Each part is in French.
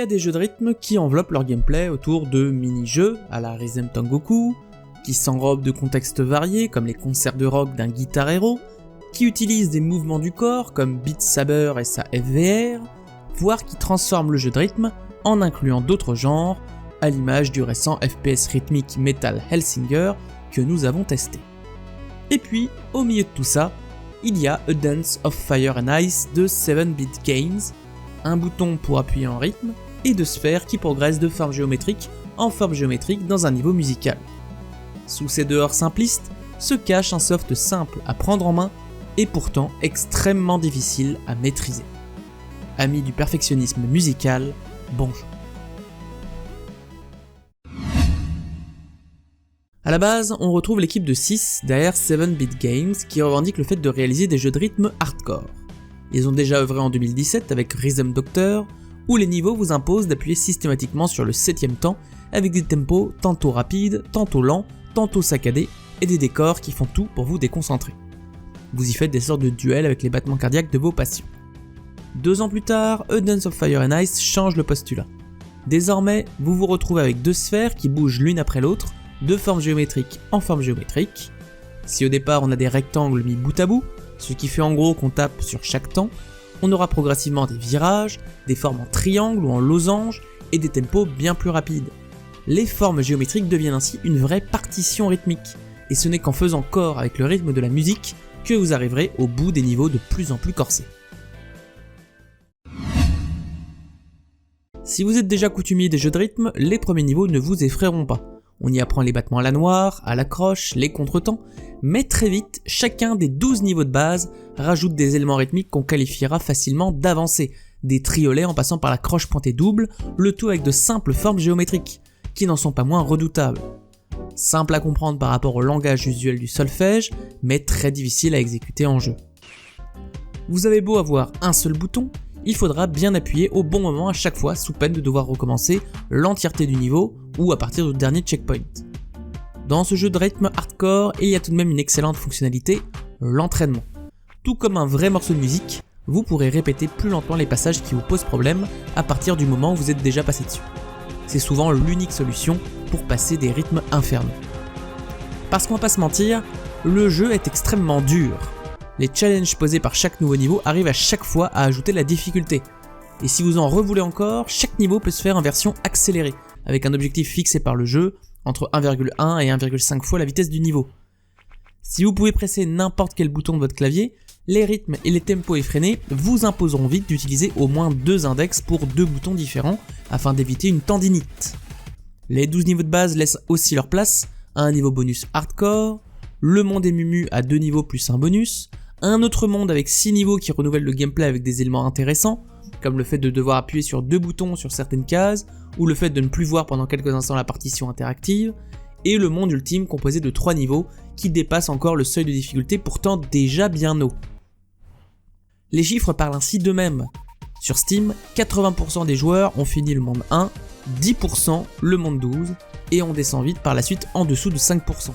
a des jeux de rythme qui enveloppent leur gameplay autour de mini-jeux à la Rhythm Tengoku, qui s'enrobent de contextes variés comme les concerts de rock d'un Guitar Hero, qui utilisent des mouvements du corps comme Beat Saber et sa FVR, voire qui transforment le jeu de rythme en incluant d'autres genres, à l'image du récent FPS rythmique Metal Hellsinger que nous avons testé. Et puis, au milieu de tout ça, il y a A Dance of Fire and Ice de 7-Bit Games, un bouton pour appuyer en rythme, et deux sphères qui progressent de forme géométrique en forme géométrique dans un niveau musical. Sous ces dehors simplistes se cache un soft simple à prendre en main et pourtant extrêmement difficile à maîtriser. Amis du perfectionnisme musical, bonjour. A la base, on retrouve l'équipe de 6 derrière 7-Bit Games qui revendique le fait de réaliser des jeux de rythme hardcore. Ils ont déjà œuvré en 2017 avec Rhythm Doctor, où les niveaux vous imposent d'appuyer systématiquement sur le 7ème temps avec des tempos tantôt rapides, tantôt lents, tantôt saccadés et des décors qui font tout pour vous déconcentrer. Vous y faites des sortes de duels avec les battements cardiaques de vos patients. 2 ans plus tard, A Dance of Fire and Ice change le postulat. Désormais, vous vous retrouvez avec 2 sphères qui bougent l'une après l'autre, de forme géométrique en forme géométrique. Si au départ on a des rectangles mis bout à bout, ce qui fait en gros qu'on tape sur chaque temps, on aura progressivement des virages, des formes en triangle ou en losange et des tempos bien plus rapides. Les formes géométriques deviennent ainsi une vraie partition rythmique, et ce n'est qu'en faisant corps avec le rythme de la musique que vous arriverez au bout des niveaux de plus en plus corsés. Si vous êtes déjà coutumier des jeux de rythme, les premiers niveaux ne vous effrayeront pas. On y apprend les battements à la noire, à la croche, les contretemps, mais très vite, chacun des 12 niveaux de base rajoute des éléments rythmiques qu'on qualifiera facilement d'avancés, des triolets en passant par la croche pointée double, le tout avec de simples formes géométriques, qui n'en sont pas moins redoutables. Simple à comprendre par rapport au langage usuel du solfège, mais très difficile à exécuter en jeu. Vous avez beau avoir un seul bouton, il faudra bien appuyer au bon moment à chaque fois sous peine de devoir recommencer l'entièreté du niveau ou à partir du dernier checkpoint. Dans ce jeu de rythme hardcore, il y a tout de même une excellente fonctionnalité, l'entraînement. Tout comme un vrai morceau de musique, vous pourrez répéter plus lentement les passages qui vous posent problème à partir du moment où vous êtes déjà passé dessus. C'est souvent l'unique solution pour passer des rythmes infernaux. Parce qu'on va pas se mentir, le jeu est extrêmement dur. Les challenges posés par chaque nouveau niveau arrivent à chaque fois à ajouter la difficulté. Et si vous en revoulez encore, chaque niveau peut se faire en version accélérée, avec un objectif fixé par le jeu, entre 1,1 et 1,5 fois la vitesse du niveau. Si vous pouvez presser n'importe quel bouton de votre clavier, les rythmes et les tempos effrénés vous imposeront vite d'utiliser au moins 2 index pour 2 boutons différents afin d'éviter une tendinite. Les 12 niveaux de base laissent aussi leur place à un niveau bonus hardcore, le monde est mumu à 2 niveaux plus un bonus, un autre monde avec 6 niveaux qui renouvellent le gameplay avec des éléments intéressants, comme le fait de devoir appuyer sur 2 boutons sur certaines cases, ou le fait de ne plus voir pendant quelques instants la partition interactive, et le monde ultime composé de 3 niveaux qui dépassent encore le seuil de difficulté pourtant déjà bien haut. Les chiffres parlent ainsi d'eux-mêmes. Sur Steam, 80% des joueurs ont fini le monde 1, 10% le monde 12, et on descend vite par la suite en dessous de 5%.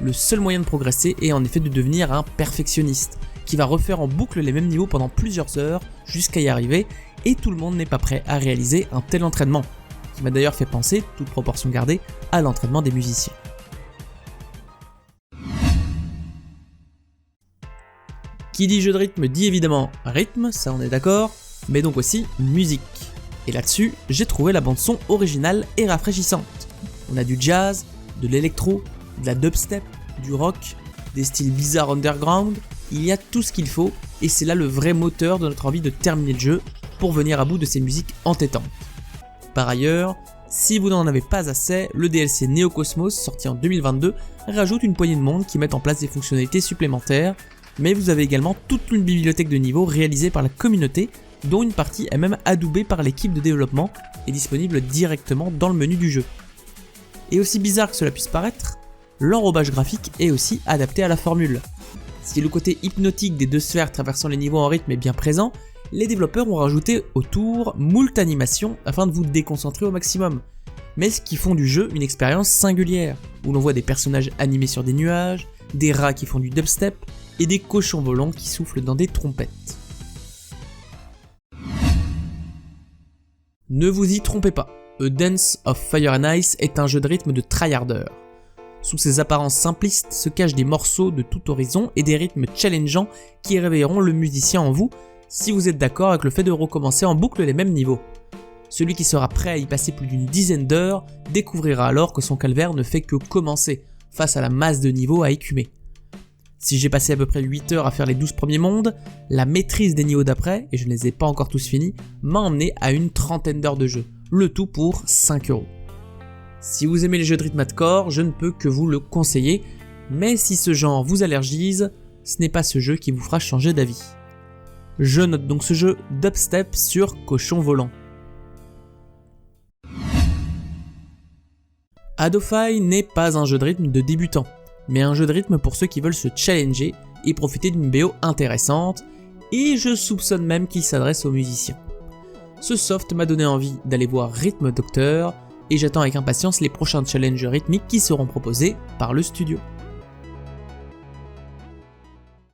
Le seul moyen de progresser est en effet de devenir un perfectionniste, qui va refaire en boucle les mêmes niveaux pendant plusieurs heures jusqu'à y arriver, et tout le monde n'est pas prêt à réaliser un tel entraînement, qui m'a d'ailleurs fait penser, toute proportion gardée, à l'entraînement des musiciens. Qui dit jeu de rythme dit évidemment rythme, ça on est d'accord, mais donc aussi musique. Et là-dessus, j'ai trouvé la bande-son originale et rafraîchissante. On a du jazz, de l'électro, de la dubstep, du rock, des styles bizarres underground, il y a tout ce qu'il faut, et c'est là le vrai moteur de notre envie de terminer le jeu pour venir à bout de ces musiques entêtantes. Par ailleurs, si vous n'en avez pas assez, le DLC Neocosmos, sorti en 2022, rajoute une poignée de monde qui met en place des fonctionnalités supplémentaires, mais vous avez également toute une bibliothèque de niveaux réalisée par la communauté, dont une partie est même adoubée par l'équipe de développement et disponible directement dans le menu du jeu. Et aussi bizarre que cela puisse paraître, l'enrobage graphique est aussi adapté à la formule. Si le côté hypnotique des 2 sphères traversant les niveaux en rythme est bien présent, les développeurs ont rajouté autour moult animations afin de vous déconcentrer au maximum, mais ce qui font du jeu une expérience singulière, où l'on voit des personnages animés sur des nuages, des rats qui font du dubstep, et des cochons volants qui soufflent dans des trompettes. Ne vous y trompez pas, A Dance of Fire and Ice est un jeu de rythme de tryharder. Sous ses apparences simplistes se cachent des morceaux de tout horizon et des rythmes challengeants qui réveilleront le musicien en vous si vous êtes d'accord avec le fait de recommencer en boucle les mêmes niveaux. Celui qui sera prêt à y passer plus d'une dizaine d'heures découvrira alors que son calvaire ne fait que commencer face à la masse de niveaux à écumer. Si j'ai passé à peu près 8 heures à faire les 12 premiers mondes, la maîtrise des niveaux d'après, et je ne les ai pas encore tous finis, m'a emmené à une trentaine d'heures de jeu, le tout pour 5€. Si vous aimez les jeux de rythme hardcore, je ne peux que vous le conseiller, mais si ce genre vous allergise, ce n'est pas ce jeu qui vous fera changer d'avis. Je note donc ce jeu dubstep sur cochon volant. Adofy n'est pas un jeu de rythme de débutant, mais un jeu de rythme pour ceux qui veulent se challenger et profiter d'une BO intéressante, et je soupçonne même qu'il s'adresse aux musiciens. Ce soft m'a donné envie d'aller voir Rhythm Doctor, et j'attends avec impatience les prochains challenges rythmiques qui seront proposés par le studio.